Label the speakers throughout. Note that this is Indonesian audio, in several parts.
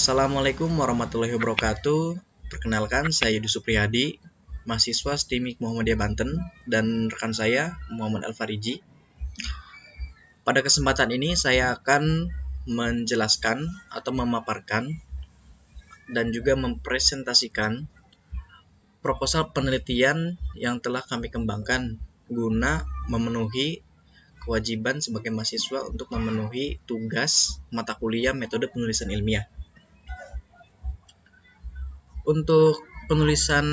Speaker 1: Assalamualaikum warahmatullahi wabarakatuh. Perkenalkan, saya Yudi Supriyadi, mahasiswa STIMIK Muhammadiyah Banten, dan rekan saya Muhammad Al-Fariji. Pada kesempatan ini saya akan menjelaskan atau memaparkan dan juga mempresentasikan proposal penelitian yang telah kami kembangkan guna memenuhi kewajiban sebagai mahasiswa untuk memenuhi tugas mata kuliah metode penulisan ilmiah. Untuk penulisan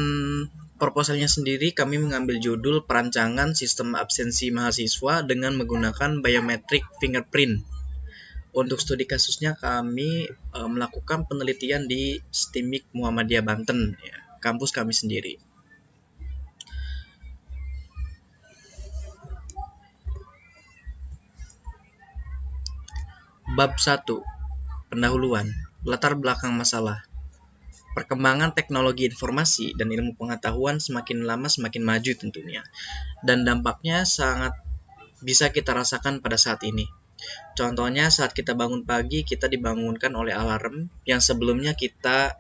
Speaker 1: proposalnya sendiri, kami mengambil judul perancangan sistem absensi mahasiswa dengan menggunakan biometric fingerprint. Untuk studi kasusnya, kami melakukan penelitian di STIMIK Muhammadiyah Banten, kampus kami sendiri. Bab 1. Pendahuluan. Latar belakang masalah. Perkembangan teknologi informasi dan ilmu pengetahuan semakin lama semakin maju tentunya, dan dampaknya sangat bisa kita rasakan pada saat ini. Contohnya saat kita bangun pagi, kita dibangunkan oleh alarm yang sebelumnya kita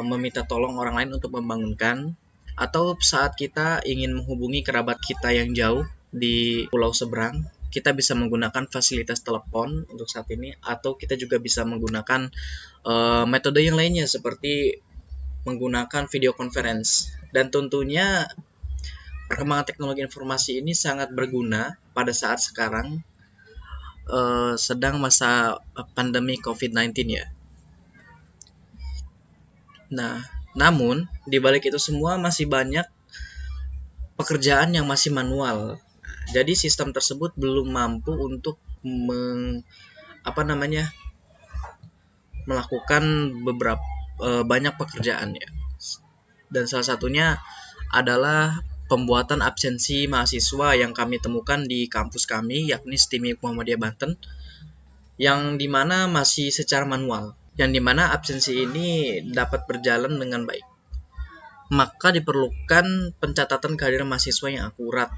Speaker 1: meminta tolong orang lain untuk membangunkan, atau saat kita ingin menghubungi kerabat kita yang jauh di pulau seberang, kita bisa menggunakan fasilitas telepon untuk saat ini, atau kita juga bisa menggunakan metode yang lainnya seperti menggunakan video conference. Dan tentunya perkembangan teknologi informasi ini sangat berguna pada saat sekarang sedang masa pandemi COVID-19 ya. Nah, namun di balik itu semua masih banyak pekerjaan yang masih manual. Jadi sistem tersebut belum mampu untuk melakukan banyak pekerjaan ya. Dan salah satunya adalah pembuatan absensi mahasiswa yang kami temukan di kampus kami, yakni STIMIK Muhammadiyah Banten, yang dimana masih secara manual, yang dimana absensi ini dapat berjalan dengan baik. Maka diperlukan pencatatan kehadiran mahasiswa yang akurat.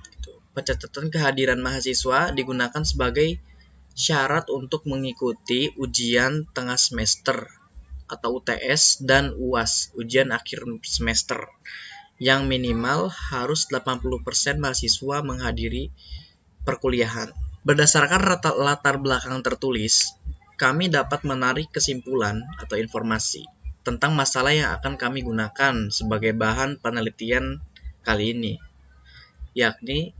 Speaker 1: Pencatatan kehadiran mahasiswa digunakan sebagai syarat untuk mengikuti ujian tengah semester atau UTS dan UAS, ujian akhir semester, yang minimal harus 80% mahasiswa menghadiri perkuliahan. Berdasarkan latar belakang tertulis, kami dapat menarik kesimpulan atau informasi tentang masalah yang akan kami gunakan sebagai bahan penelitian kali ini, yakni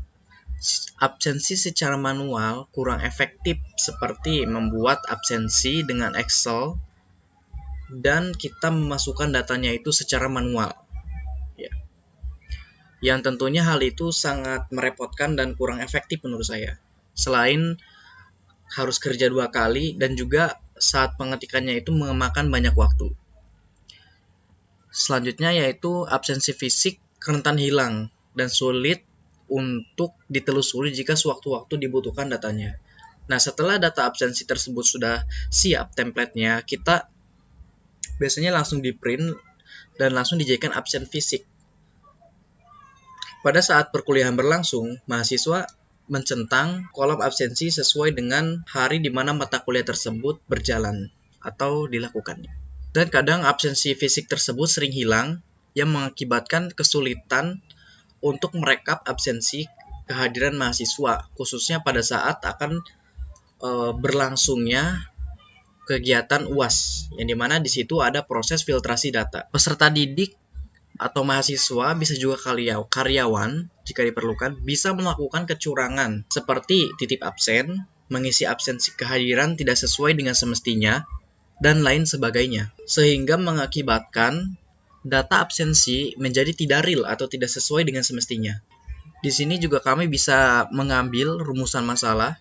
Speaker 1: absensi secara manual kurang efektif seperti membuat absensi dengan Excel dan kita memasukkan datanya itu secara manual. Yang tentunya hal itu sangat merepotkan dan kurang efektif menurut saya. Selain harus kerja 2 kali dan juga saat pengetikannya itu memakan banyak waktu. Selanjutnya yaitu absensi fisik rentan hilang dan sulit untuk ditelusuri jika sewaktu-waktu dibutuhkan datanya. Nah, setelah data absensi tersebut sudah siap template-nya, kita biasanya langsung di-print dan langsung dijadikan absen fisik. Pada saat perkuliahan berlangsung, mahasiswa mencentang kolom absensi sesuai dengan hari di mana mata kuliah tersebut berjalan atau dilakukan. Dan kadang absensi fisik tersebut sering hilang yang mengakibatkan kesulitan untuk merekap absensi kehadiran mahasiswa, khususnya pada saat akan berlangsungnya kegiatan UAS, yang dimana di situ ada proses filtrasi data. Peserta didik atau mahasiswa bisa juga karyawan jika diperlukan bisa melakukan kecurangan seperti titip absen, mengisi absensi kehadiran tidak sesuai dengan semestinya, dan lain sebagainya, sehingga mengakibatkan data absensi menjadi tidak real atau tidak sesuai dengan semestinya. Di sini juga kami bisa mengambil rumusan masalah,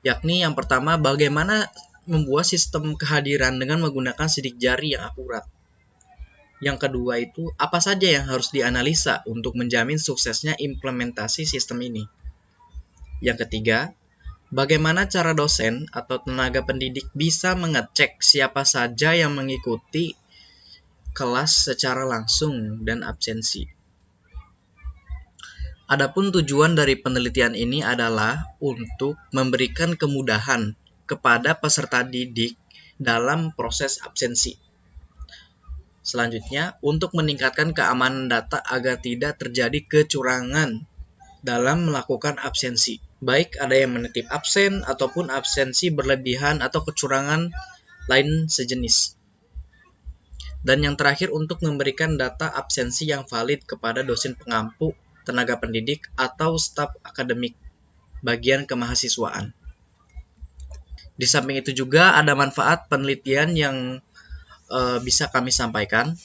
Speaker 1: yakni yang pertama, bagaimana membuat sistem kehadiran dengan menggunakan sidik jari yang akurat. Yang kedua itu, apa saja yang harus dianalisa untuk menjamin suksesnya implementasi sistem ini. Yang ketiga, bagaimana cara dosen atau tenaga pendidik bisa mengecek siapa saja yang mengikuti kelas secara langsung dan absensi. Adapun tujuan dari penelitian ini adalah untuk memberikan kemudahan kepada peserta didik dalam proses absensi. Selanjutnya, untuk meningkatkan keamanan data agar tidak terjadi kecurangan dalam melakukan absensi. Baik ada yang menitip absen ataupun absensi berlebihan atau kecurangan lain sejenis. Dan yang terakhir, untuk memberikan data absensi yang valid kepada dosen pengampu, tenaga pendidik, atau staf akademik bagian kemahasiswaan. Di samping itu juga ada manfaat penelitian yang bisa kami sampaikan.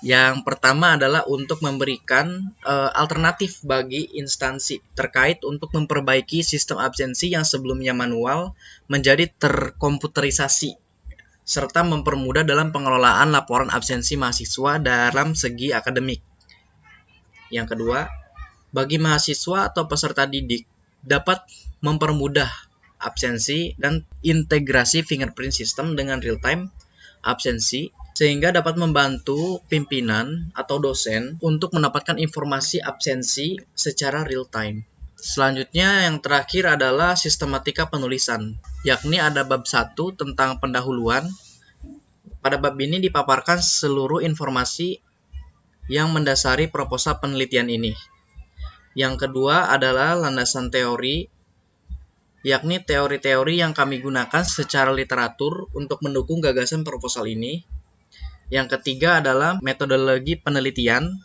Speaker 1: Yang pertama adalah untuk memberikan alternatif bagi instansi terkait untuk memperbaiki sistem absensi yang sebelumnya manual menjadi terkomputerisasi, serta mempermudah dalam pengelolaan laporan absensi mahasiswa dalam segi akademik. Yang kedua, bagi mahasiswa atau peserta didik dapat mempermudah absensi dan integrasi fingerprint system dengan real-time absensi, sehingga dapat membantu pimpinan atau dosen untuk mendapatkan informasi absensi secara real-time. Selanjutnya yang terakhir adalah sistematika penulisan, yakni ada bab 1 tentang pendahuluan. Pada bab ini dipaparkan seluruh informasi yang mendasari proposal penelitian ini. Yang kedua adalah landasan teori, yakni teori-teori yang kami gunakan secara literatur untuk mendukung gagasan proposal ini. Yang ketiga adalah metodologi penelitian,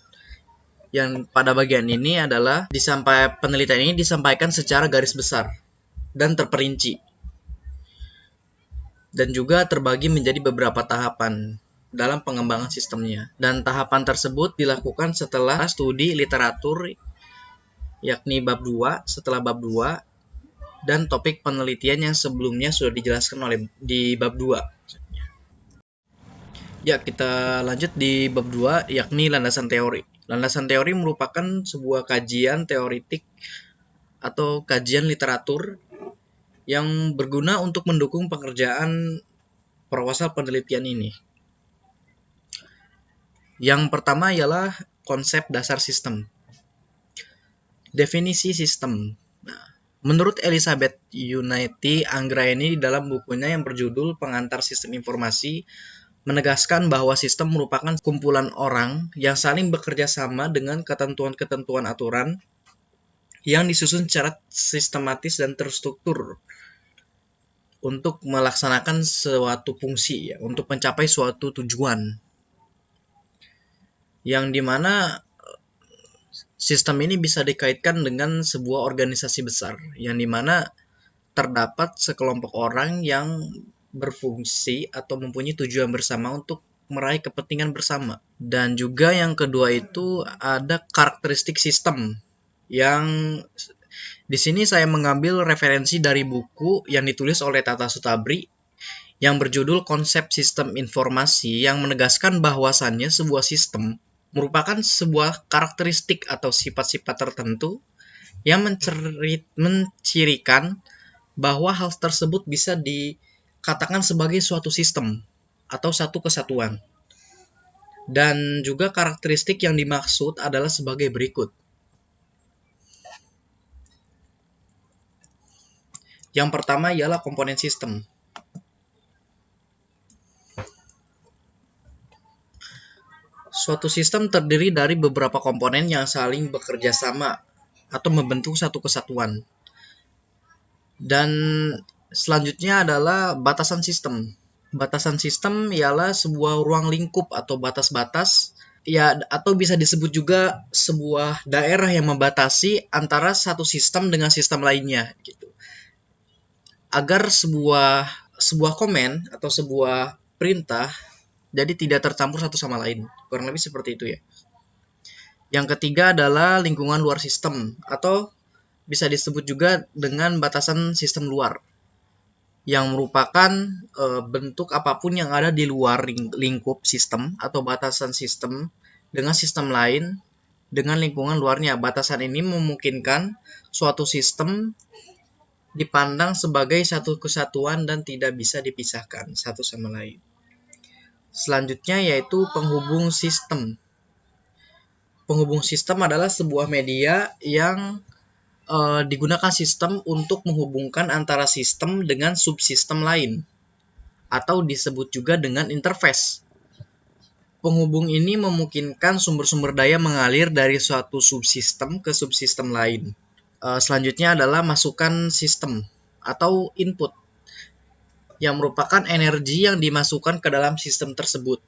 Speaker 1: yang pada bagian ini adalah penelitian ini disampaikan secara garis besar dan terperinci, dan juga terbagi menjadi beberapa tahapan dalam pengembangan sistemnya. Dan tahapan tersebut dilakukan setelah studi literatur, yakni bab 2, setelah bab 2, dan topik penelitian yang sebelumnya sudah dijelaskan di bab 2. Ya, kita lanjut di bab 2, yakni landasan teori. Landasan teori merupakan sebuah kajian teoritik atau kajian literatur yang berguna untuk mendukung pengerjaan proposal penelitian ini. Yang pertama ialah konsep dasar sistem. Definisi sistem. Menurut Elizabeth United Anggraeni di dalam bukunya yang berjudul Pengantar Sistem Informasi, menegaskan bahwa sistem merupakan kumpulan orang yang saling bekerja sama dengan ketentuan-ketentuan aturan yang disusun secara sistematis dan terstruktur untuk melaksanakan suatu fungsi, untuk mencapai suatu tujuan. Yang dimana sistem ini bisa dikaitkan dengan sebuah organisasi besar, yang dimana terdapat sekelompok orang yang berfungsi atau mempunyai tujuan bersama untuk meraih kepentingan bersama. Dan juga yang kedua itu ada karakteristik sistem, yang di sini saya mengambil referensi dari buku yang ditulis oleh Tata Sutabri yang berjudul Konsep Sistem Informasi, yang menegaskan bahwasannya sebuah sistem merupakan sebuah karakteristik atau sifat-sifat tertentu yang mencirikan bahwa hal tersebut bisa dikatakan sebagai suatu sistem atau satu kesatuan. Dan juga karakteristik yang dimaksud adalah sebagai berikut. Yang pertama ialah komponen sistem. Suatu sistem terdiri dari beberapa komponen yang saling bekerja sama atau membentuk satu kesatuan. Dan selanjutnya adalah batasan sistem. Batasan sistem ialah sebuah ruang lingkup atau batas-batas, ya, atau bisa disebut juga sebuah daerah yang membatasi antara satu sistem dengan sistem lainnya, gitu. Agar sebuah komen atau sebuah perintah jadi tidak tercampur satu sama lain. Kurang lebih seperti itu ya. Yang ketiga adalah lingkungan luar sistem, atau bisa disebut juga dengan batasan sistem luar, yang merupakan bentuk apapun yang ada di luar lingkup sistem atau batasan sistem dengan sistem lain dengan lingkungan luarnya. Batasan ini memungkinkan suatu sistem dipandang sebagai satu kesatuan dan tidak bisa dipisahkan satu sama lain. Selanjutnya yaitu penghubung sistem. Penghubung sistem adalah sebuah media yang digunakan sistem untuk menghubungkan antara sistem dengan subsistem lain, atau disebut juga dengan interface. Penghubung ini memungkinkan sumber-sumber daya mengalir dari suatu subsistem ke subsistem lain. Selanjutnya adalah masukan sistem atau input, yang merupakan energi yang dimasukkan ke dalam sistem tersebut,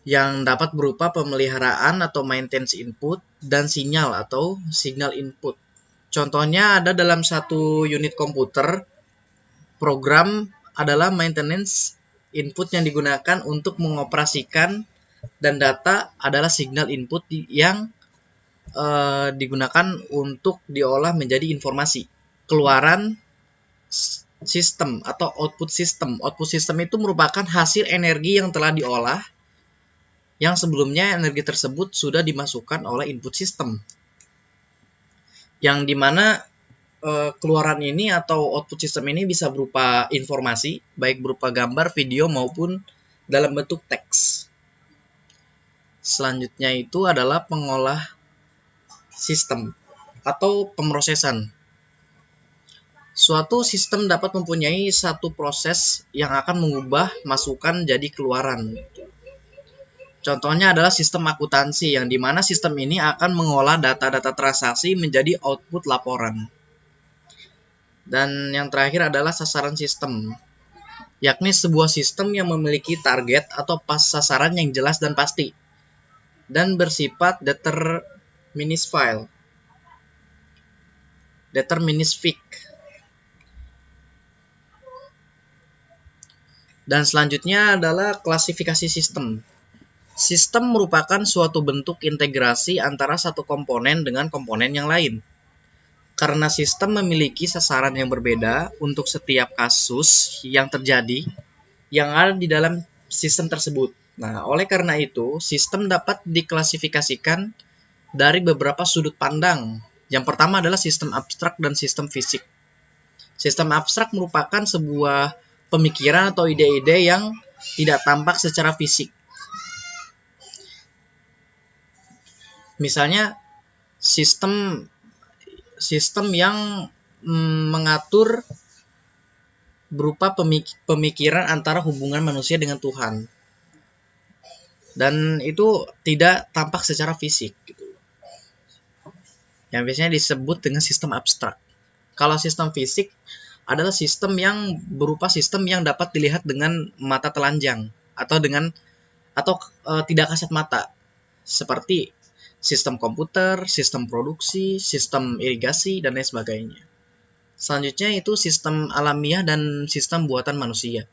Speaker 1: yang dapat berupa pemeliharaan atau maintenance input dan sinyal atau signal input. Contohnya ada dalam satu unit komputer, program adalah maintenance input yang digunakan untuk mengoperasikan, dan data adalah signal input yang digunakan untuk diolah menjadi informasi. Keluaran sistem atau output system. Output system itu merupakan hasil energi yang telah diolah, yang sebelumnya energi tersebut sudah dimasukkan oleh input system. Yang dimana keluaran ini atau output system ini bisa berupa informasi, baik berupa gambar, video, maupun dalam bentuk teks. Selanjutnya itu adalah pengolah sistem atau pemrosesan. Suatu sistem dapat mempunyai satu proses yang akan mengubah masukan jadi keluaran. Contohnya adalah sistem akuntansi, yang dimana sistem ini akan mengolah data-data transaksi menjadi output laporan. Dan yang terakhir adalah sasaran sistem, yakni sebuah sistem yang memiliki target atau sasaran yang jelas dan pasti, dan bersifat deterministik. Dan selanjutnya adalah klasifikasi sistem. Sistem merupakan suatu bentuk integrasi antara satu komponen dengan komponen yang lain. Karena sistem memiliki sasaran yang berbeda untuk setiap kasus yang terjadi yang ada di dalam sistem tersebut. Nah, oleh karena itu, sistem dapat diklasifikasikan dari beberapa sudut pandang. Yang pertama adalah sistem abstrak dan sistem fisik. Sistem abstrak merupakan sebuah pemikiran atau ide-ide yang tidak tampak secara fisik. Misalnya, sistem yang mengatur berupa pemikiran antara hubungan manusia dengan Tuhan, dan itu tidak tampak secara fisik gitu. Yang biasanya disebut dengan sistem abstrak. Kalau sistem fisik adalah sistem yang berupa sistem yang dapat dilihat dengan mata telanjang atau tidak kasat mata, seperti sistem komputer, sistem produksi, sistem irigasi, dan lain sebagainya. Selanjutnya itu sistem alamiah dan sistem buatan manusia.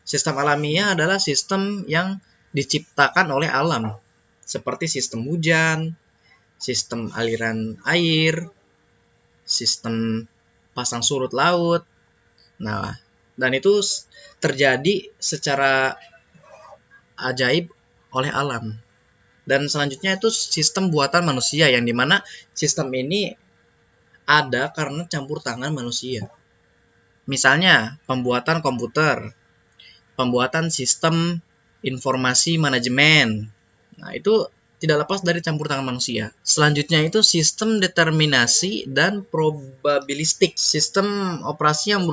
Speaker 1: Sistem alamiah adalah sistem yang diciptakan oleh alam, seperti sistem hujan, sistem aliran air, sistem pasang surut laut. Nah, dan itu terjadi secara ajaib oleh alam. Dan selanjutnya itu sistem buatan manusia, yang dimana sistem ini ada karena campur tangan manusia. Misalnya pembuatan komputer, pembuatan sistem informasi manajemen. Nah, itu tidak lepas dari campur tangan manusia. Selanjutnya itu sistem determinasi dan probabilistik. Sistem operasi yang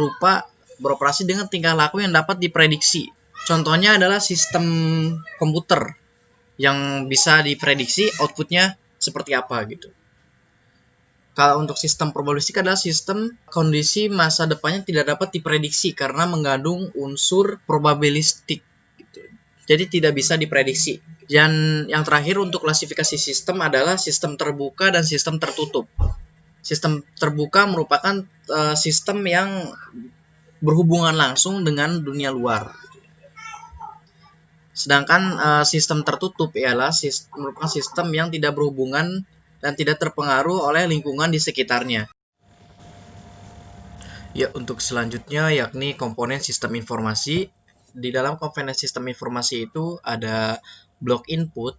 Speaker 1: beroperasi dengan tingkah laku yang dapat diprediksi. Contohnya adalah sistem komputer yang bisa diprediksi outputnya seperti apa gitu. Kalau untuk sistem probabilistik adalah sistem kondisi masa depannya tidak dapat diprediksi karena mengandung unsur probabilistik gitu. Jadi tidak bisa diprediksi. Dan yang terakhir untuk klasifikasi sistem adalah sistem terbuka dan sistem tertutup. Sistem terbuka merupakan sistem yang berhubungan langsung dengan dunia luar. Sedangkan sistem tertutup ialah merupakan sistem yang tidak berhubungan dan tidak terpengaruh oleh lingkungan di sekitarnya. Ya, untuk selanjutnya yakni komponen sistem informasi. Di dalam komponen sistem informasi itu ada blok input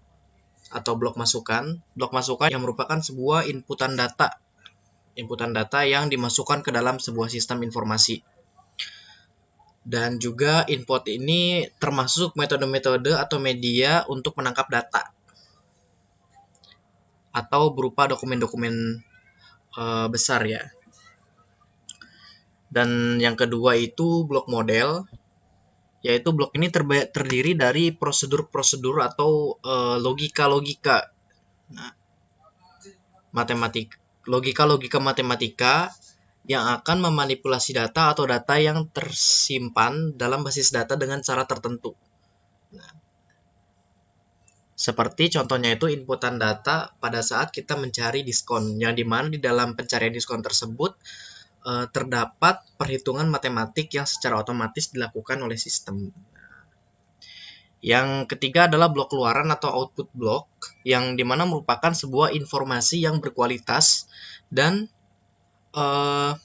Speaker 1: atau blok masukan. Blok masukan yang merupakan sebuah inputan data yang dimasukkan ke dalam sebuah sistem informasi. Dan juga input ini termasuk metode-metode atau media untuk menangkap data atau berupa dokumen-dokumen besar ya. Dan yang kedua itu blok model, yaitu blok ini terdiri dari prosedur-prosedur atau logika-logika logika matematika yang akan memanipulasi data atau data yang tersimpan dalam basis data dengan cara tertentu. Seperti contohnya itu inputan data pada saat kita mencari diskon, yang dimana di dalam pencarian diskon tersebut terdapat perhitungan matematik yang secara otomatis dilakukan oleh sistem. Yang ketiga adalah blok keluaran atau output block, yang dimana merupakan sebuah informasi yang berkualitas dan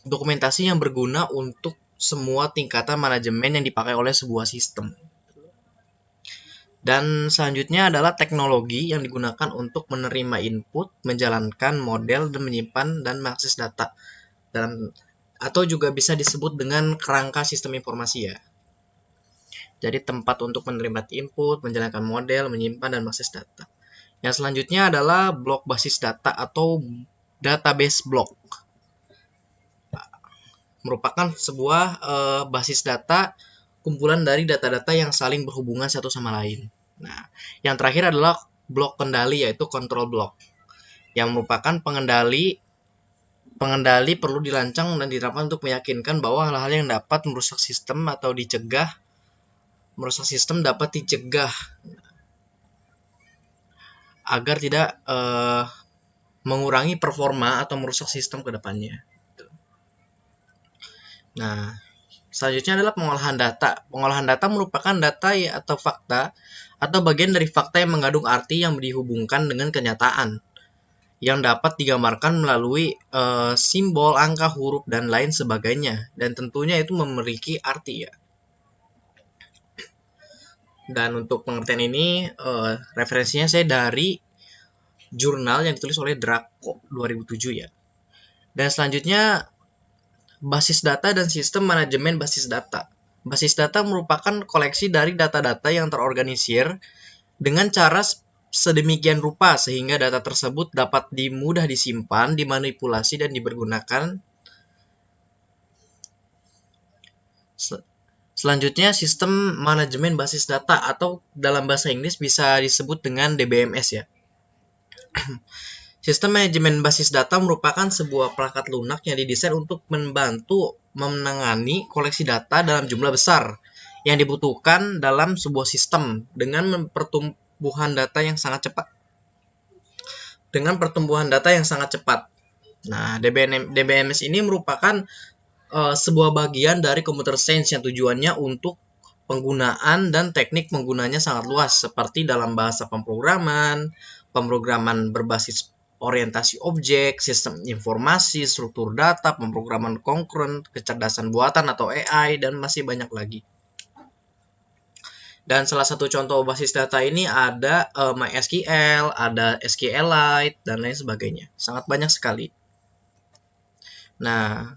Speaker 1: dokumentasi yang berguna untuk semua tingkatan manajemen yang dipakai oleh sebuah sistem. Dan selanjutnya adalah teknologi yang digunakan untuk menerima input, menjalankan model, dan menyimpan dan mengakses data atau juga bisa disebut dengan kerangka sistem informasi ya. Jadi tempat untuk menerima input, menjalankan model, menyimpan, dan mengakses data. Yang selanjutnya adalah blok basis data atau database block. Merupakan sebuah basis data kumpulan dari data-data yang saling berhubungan satu sama lain. Nah, yang terakhir adalah blok kendali, yaitu control block, yang merupakan pengendali perlu dirancang dan diterapkan untuk meyakinkan bahwa hal-hal yang dapat merusak sistem atau dapat dicegah agar tidak mengurangi performa atau merusak sistem ke depannya. Nah, selanjutnya adalah pengolahan data. Pengolahan data merupakan data atau fakta atau bagian dari fakta yang mengandung arti yang dihubungkan dengan kenyataan yang dapat digambarkan melalui simbol, angka, huruf, dan lain sebagainya. Dan tentunya itu memiliki arti ya. Dan untuk pengertian ini referensinya saya dari jurnal yang ditulis oleh Draco 2007 ya. Dan selanjutnya basis data dan sistem manajemen basis data. Basis data merupakan koleksi dari data-data yang terorganisir dengan cara sedemikian rupa sehingga data tersebut dapat mudah disimpan, dimanipulasi, dan dipergunakan. Selanjutnya, sistem manajemen basis data atau dalam bahasa Inggris bisa disebut dengan DBMS ya. Sistem manajemen basis data merupakan sebuah perangkat lunak yang didesain untuk membantu menangani koleksi data dalam jumlah besar yang dibutuhkan dalam sebuah sistem dengan pertumbuhan data yang sangat cepat. Nah, DBMS ini merupakan sebuah bagian dari computer science yang tujuannya untuk penggunaan dan teknik penggunanya sangat luas, seperti dalam bahasa pemrograman berbasis orientasi objek, sistem informasi, struktur data, pemrograman concurrent, kecerdasan buatan atau AI, dan masih banyak lagi. Dan salah satu contoh basis data ini ada MySQL, ada SQLite, dan lain sebagainya. Sangat banyak sekali. Nah,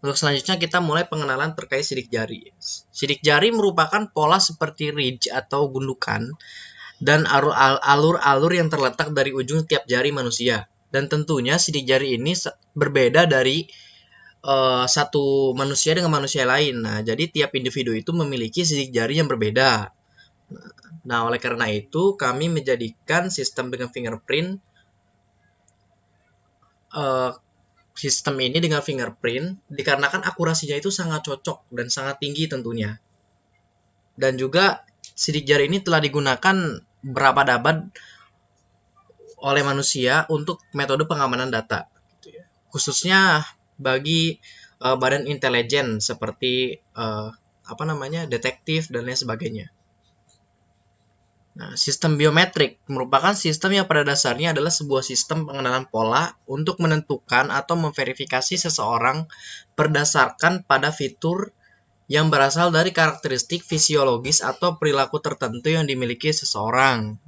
Speaker 1: untuk selanjutnya kita mulai pengenalan terkait sidik jari. Sidik jari merupakan pola seperti ridge atau gundukan dan alur-alur yang terletak dari ujung tiap jari manusia. Dan tentunya sidik jari ini berbeda dari satu manusia dengan manusia lain. Nah, jadi tiap individu itu memiliki sidik jari yang berbeda. Nah, oleh karena itu kami menjadikan sistem dengan fingerprint sistem ini dengan fingerprint dikarenakan akurasinya itu sangat cocok dan sangat tinggi tentunya. Dan juga sidik jari ini telah digunakan berabad-abad oleh manusia untuk metode pengamanan data, khususnya bagi badan intelijen seperti detektif dan lain sebagainya. Nah, sistem biometrik merupakan sistem yang pada dasarnya adalah sebuah sistem pengenalan pola untuk menentukan atau memverifikasi seseorang berdasarkan pada fitur yang berasal dari karakteristik fisiologis atau perilaku tertentu yang dimiliki seseorang.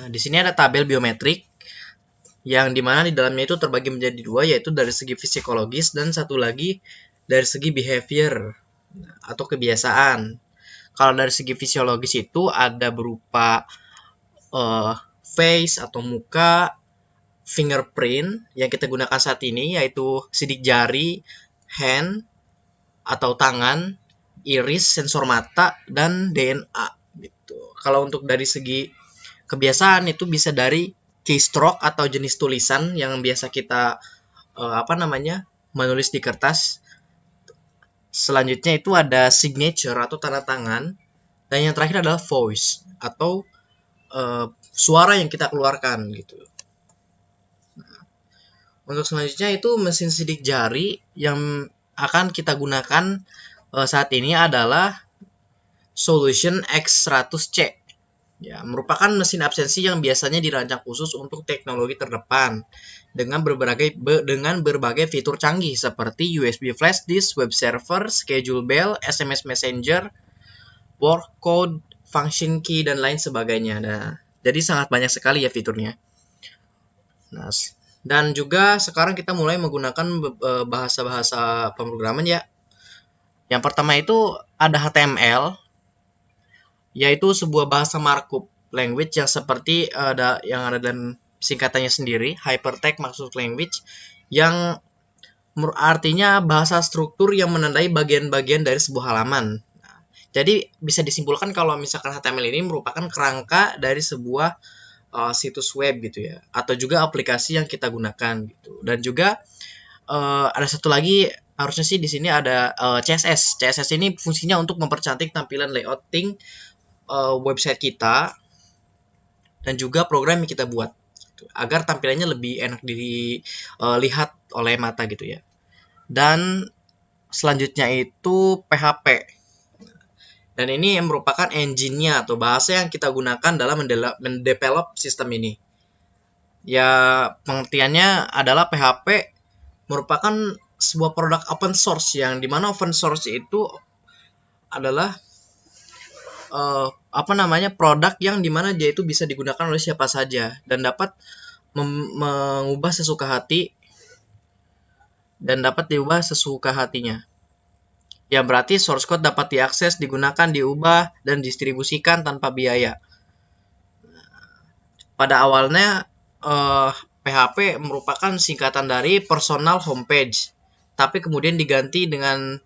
Speaker 1: Nah, di sini ada tabel biometrik yang dimana di dalamnya itu terbagi menjadi dua, yaitu dari segi psikologis dan satu lagi dari segi behavior atau kebiasaan. Kalau dari segi fisiologis itu ada berupa face atau muka, fingerprint yang kita gunakan saat ini, yaitu sidik jari, hand atau tangan, iris, sensor mata, dan DNA gitu. Kalau untuk dari segi kebiasaan itu bisa dari keystroke atau jenis tulisan yang biasa kita menulis di kertas. Selanjutnya itu ada signature atau tanda tangan, dan yang terakhir adalah voice atau suara yang kita keluarkan gitu. Untuk selanjutnya itu mesin sidik jari yang akan kita gunakan saat ini adalah Solution X100C. Ya, merupakan mesin absensi yang biasanya dirancang khusus untuk teknologi terdepan dengan berbagai fitur canggih seperti USB flash disk, web server, schedule bell, SMS messenger, work code, function key, dan lain sebagainya. Nah, jadi sangat banyak sekali ya fiturnya. Nah, dan juga sekarang kita mulai menggunakan bahasa-bahasa pemrograman ya. Yang pertama itu ada HTML, yaitu sebuah bahasa markup language yang seperti ada dalam singkatannya sendiri, hypertext markup language, yang artinya bahasa struktur yang menandai bagian-bagian dari sebuah halaman. Nah, jadi bisa disimpulkan kalau misalkan HTML ini merupakan kerangka dari sebuah situs web gitu ya, atau juga aplikasi yang kita gunakan gitu. Dan juga ada satu lagi, harusnya sih di sini ada CSS. CSS ini fungsinya untuk mempercantik tampilan layouting website kita dan juga program yang kita buat agar tampilannya lebih enak dilihat oleh mata gitu ya. Dan selanjutnya itu PHP. Dan ini merupakan engine-nya atau bahasa yang kita gunakan dalam mendevelop sistem ini. Ya, pengertiannya adalah PHP merupakan sebuah produk open source yang dimana open source itu adalah produk yang dimana dia itu bisa digunakan oleh siapa saja dan dapat mengubah sesuka hati dan dapat diubah sesuka hatinya. Ya berarti source code dapat diakses, digunakan, diubah, dan distribusikan tanpa biaya. Pada awalnya PHP merupakan singkatan dari personal homepage, tapi kemudian diganti dengan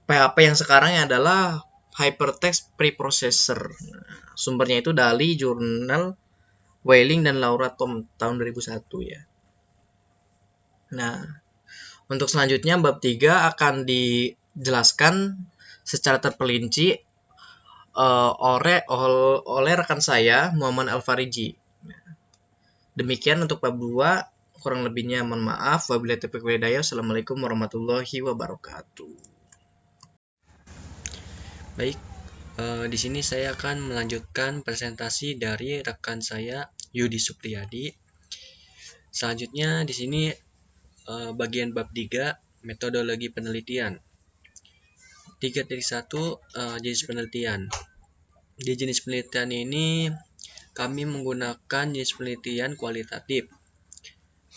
Speaker 1: PHP yang sekarang adalah Hypertext Preprocessor. Sumbernya itu dari jurnal Whaling dan Laura Tom tahun 2001 ya. Nah, untuk selanjutnya bab 3 akan dijelaskan secara terperinci oleh rekan saya Muhammad Al-Fariji. Demikian untuk bab 2, kurang lebihnya mohon maaf. Wabillahi taufiq wal hidayah. Assalamualaikum warahmatullahi wabarakatuh. Baik, di sini saya akan melanjutkan presentasi dari rekan saya Yudi Supriyadi. Selanjutnya di sini bagian bab 3, metodologi penelitian. 3.1 jenis penelitian. Di jenis penelitian ini kami menggunakan jenis penelitian kualitatif.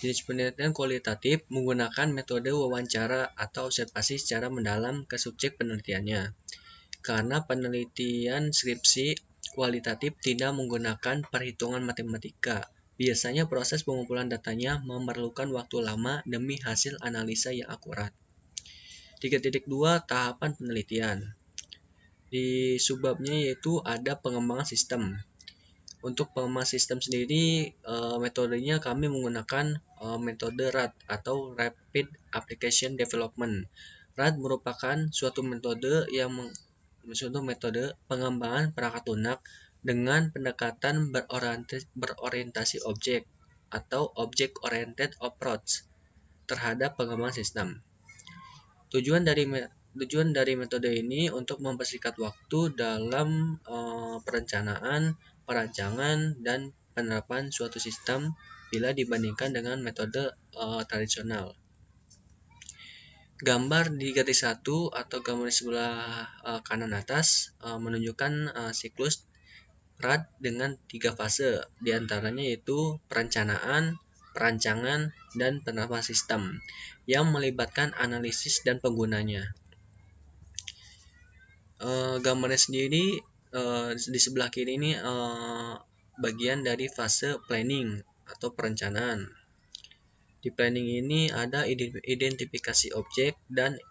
Speaker 1: Jenis penelitian kualitatif menggunakan metode wawancara atau observasi secara mendalam ke subjek penelitiannya. Karena penelitian skripsi kualitatif tidak menggunakan perhitungan matematika. Biasanya proses pengumpulan datanya memerlukan waktu lama demi hasil analisa yang akurat. 3.2 tahapan penelitian. Di subbabnya yaitu ada pengembangan sistem. Untuk pengembangan sistem sendiri, metodenya kami menggunakan metode RAD atau Rapid Application Development. RAD merupakan suatu metode pengembangan perangkat lunak dengan pendekatan berorientasi objek atau Object Oriented Approach terhadap pengembangan sistem. Tujuan dari metode ini untuk mempersingkat waktu dalam perencanaan, perancangan, dan penerapan suatu sistem bila dibandingkan dengan metode tradisional. Gambar di garis 1 atau gambar di sebelah kanan atas menunjukkan siklus RAD dengan 3 fase, diantaranya yaitu perencanaan, perancangan, dan penerapan sistem yang melibatkan analisis dan penggunanya. Gambarnya sendiri di sebelah kiri ini bagian dari fase planning atau perencanaan. Di planning ini ada identifikasi objek dan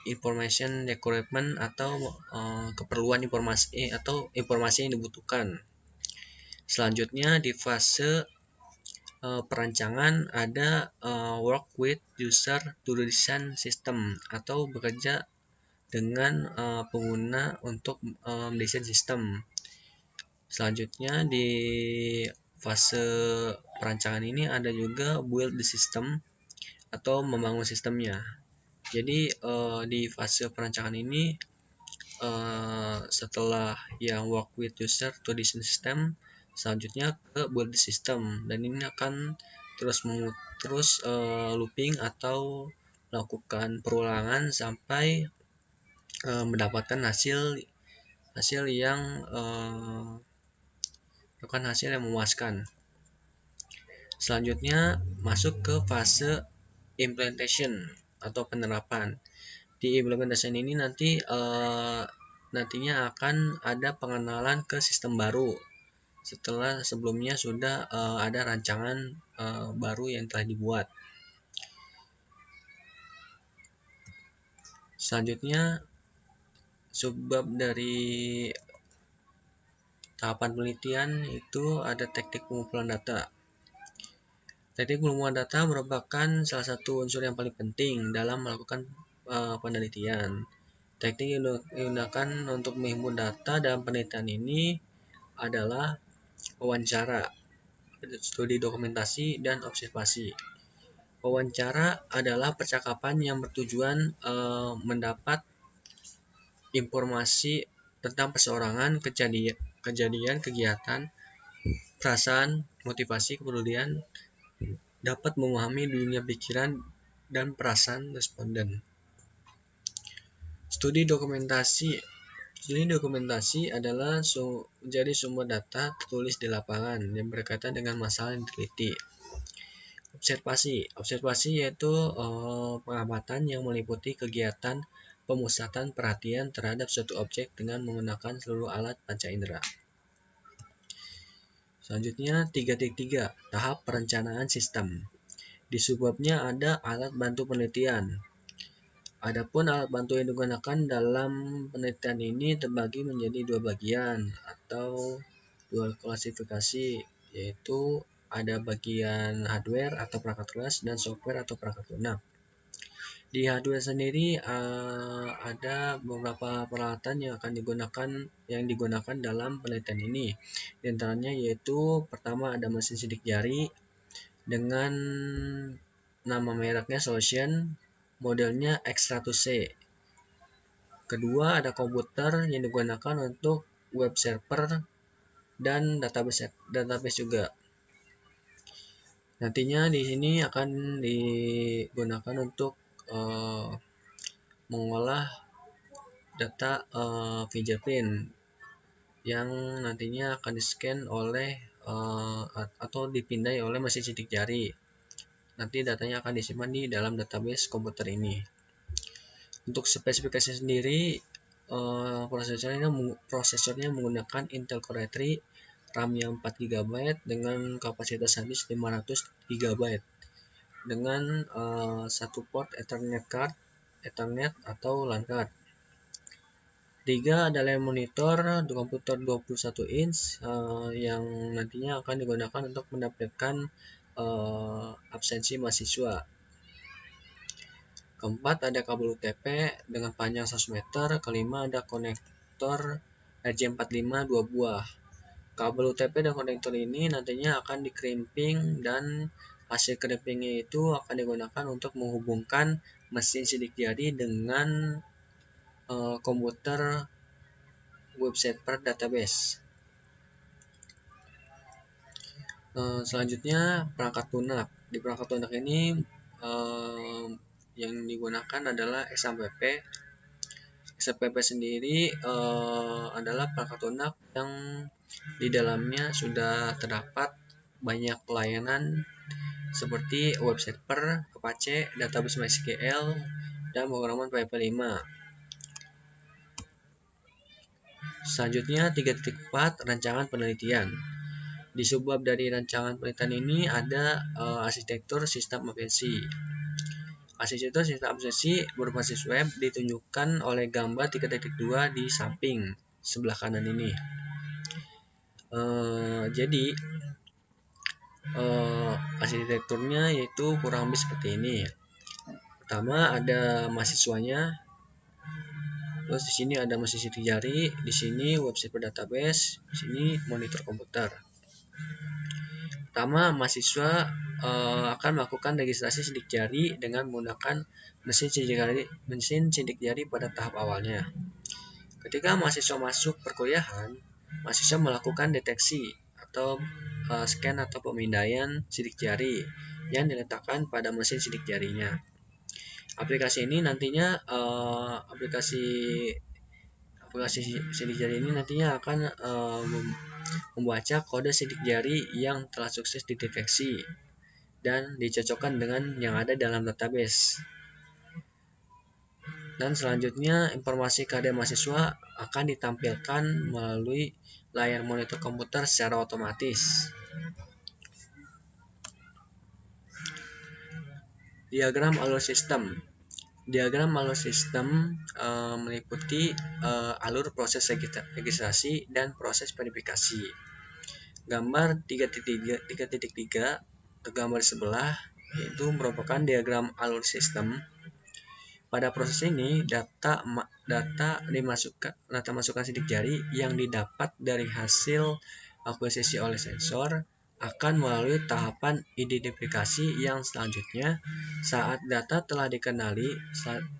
Speaker 1: information requirement atau keperluan informasi atau informasi yang dibutuhkan. Selanjutnya di fase perancangan ada work with user to design system atau bekerja dengan pengguna untuk mendesain sistem. Selanjutnya di fase perancangan ini ada juga build the system atau membangun sistemnya. Jadi di fase perancangan ini setelah yang work with user to design system, selanjutnya ke build the system, dan ini akan terus looping atau melakukan perulangan sampai mendapatkan hasil yang memuaskan. Selanjutnya masuk ke fase implementation atau penerapan. Di implementation ini nantinya akan ada pengenalan ke sistem baru setelah sebelumnya sudah ada rancangan baru yang telah dibuat. Selanjutnya subbab dari tahapan penelitian itu ada teknik pengumpulan data. Teknik pengumpulan data merupakan salah satu unsur yang paling penting dalam melakukan penelitian. Teknik yang digunakan untuk menghimpun data dalam penelitian ini adalah wawancara, studi dokumentasi, dan observasi. Wawancara adalah percakapan yang bertujuan mendapat informasi tentang perseorangan, kejadian, kegiatan, perasaan, motivasi, kepedulian, dapat memahami dunia pikiran dan perasaan responden. Studi dokumentasi adalah menjadi sumber data tertulis di lapangan yang berkaitan dengan masalah yang diteliti. Observasi yaitu pengamatan yang meliputi kegiatan pemusatan perhatian terhadap suatu objek dengan menggunakan seluruh alat panca indera. Selanjutnya 3.3 tahap perencanaan sistem. Di subbabnya ada alat bantu penelitian. Adapun alat bantu yang digunakan dalam penelitian ini terbagi menjadi dua bagian atau dua klasifikasi, yaitu ada bagian hardware atau perangkat lunas dan software atau perangkat lunak. Di hardware sendiri ada beberapa peralatan yang digunakan dalam penelitian ini. Di antaranya yaitu pertama ada mesin sidik jari dengan nama mereknya Solution, modelnya X100C. Kedua ada komputer yang digunakan untuk web server dan database juga. Nantinya di sini akan digunakan untuk mengolah data fingerprint yang nantinya akan di-scan oleh atau dipindai oleh mesin sidik jari. Nanti datanya akan disimpan di dalam database komputer ini. Untuk spesifikasi sendiri, prosesornya menggunakan Intel Core i3, RAM-nya 4 GB dengan kapasitas harddisk 500 GB dengan satu port Ethernet atau LAN card. 3 adalah monitor komputer 21 inch yang nantinya akan digunakan untuk mendapatkan absensi mahasiswa. Keempat ada kabel UTP dengan panjang 100 meter. Kelima ada konektor RJ45 2 buah. Kabel UTP dan konektor ini nantinya akan dikerimping dan hasil kerimpingnya itu akan digunakan untuk menghubungkan mesin sidik jari dengan komputer web server database. Selanjutnya perangkat lunak. Di perangkat lunak ini yang digunakan adalah XAMPP. XAMPP sendiri adalah perangkat lunak yang di dalamnya sudah terdapat banyak layanan seperti web server, Apache, database MySQL, dan pemrograman PHP 5. Selanjutnya 3.4 rancangan penelitian.
Speaker 2: Di subbab dari rancangan penelitian ini ada arsitektur sistem absensi. Arsitektur sistem absensi berbasis web ditunjukkan oleh gambar 3.2 di samping sebelah kanan ini. Jadi arsitekturnya yaitu kurang lebih seperti ini. Pertama ada mahasiswanya, terus di sini ada mesin sidik jari, di sini website berdatabase, di sini monitor komputer. Pertama, mahasiswa akan melakukan registrasi sidik jari dengan menggunakan mesin sidik jari pada tahap awalnya. Ketika mahasiswa masuk perkuliahan, mahasiswa melakukan deteksi atau scan atau pemindaian sidik jari yang diletakkan pada mesin sidik jarinya. Aplikasi ini nantinya aplikasi sidik jari ini nantinya akan membaca kode sidik jari yang telah sukses dideteksi dan dicocokkan dengan yang ada dalam database. Dan selanjutnya informasi KD mahasiswa akan ditampilkan melalui layar monitor komputer secara otomatis. Diagram alur sistem. Diagram alur sistem meliputi alur proses registrasi dan proses verifikasi. Gambar 3.3 tergambar di sebelah yaitu merupakan diagram alur sistem. Pada proses ini data masukan sidik jari yang didapat dari hasil akuisisi oleh sensor akan melalui tahapan identifikasi yang selanjutnya. Saat data telah dikenali,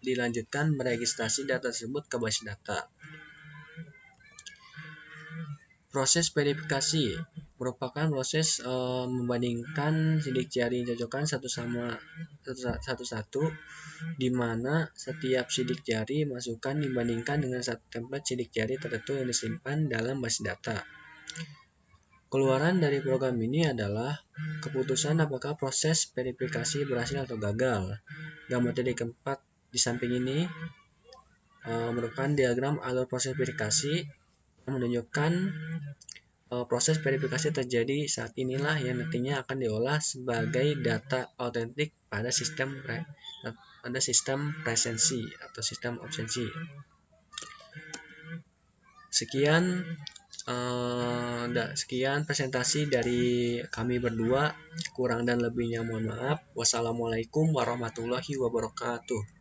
Speaker 2: dilanjutkan meregistrasi data tersebut ke basis data. Proses verifikasi merupakan proses membandingkan sidik jari cocokkan satu di mana setiap sidik jari masukan dibandingkan dengan satu template sidik jari tertentu yang disimpan dalam basis data. Keluaran dari program ini adalah keputusan apakah proses verifikasi berhasil atau gagal. Gambar titik 4 di samping ini merupakan diagram alur proses verifikasi yang menunjukkan proses verifikasi terjadi saat inilah yang nantinya akan diolah sebagai data autentik pada sistem presensi atau sistem absensi. Sekian presentasi dari kami berdua. Kurang dan lebihnya mohon maaf. Wassalamualaikum warahmatullahi wabarakatuh.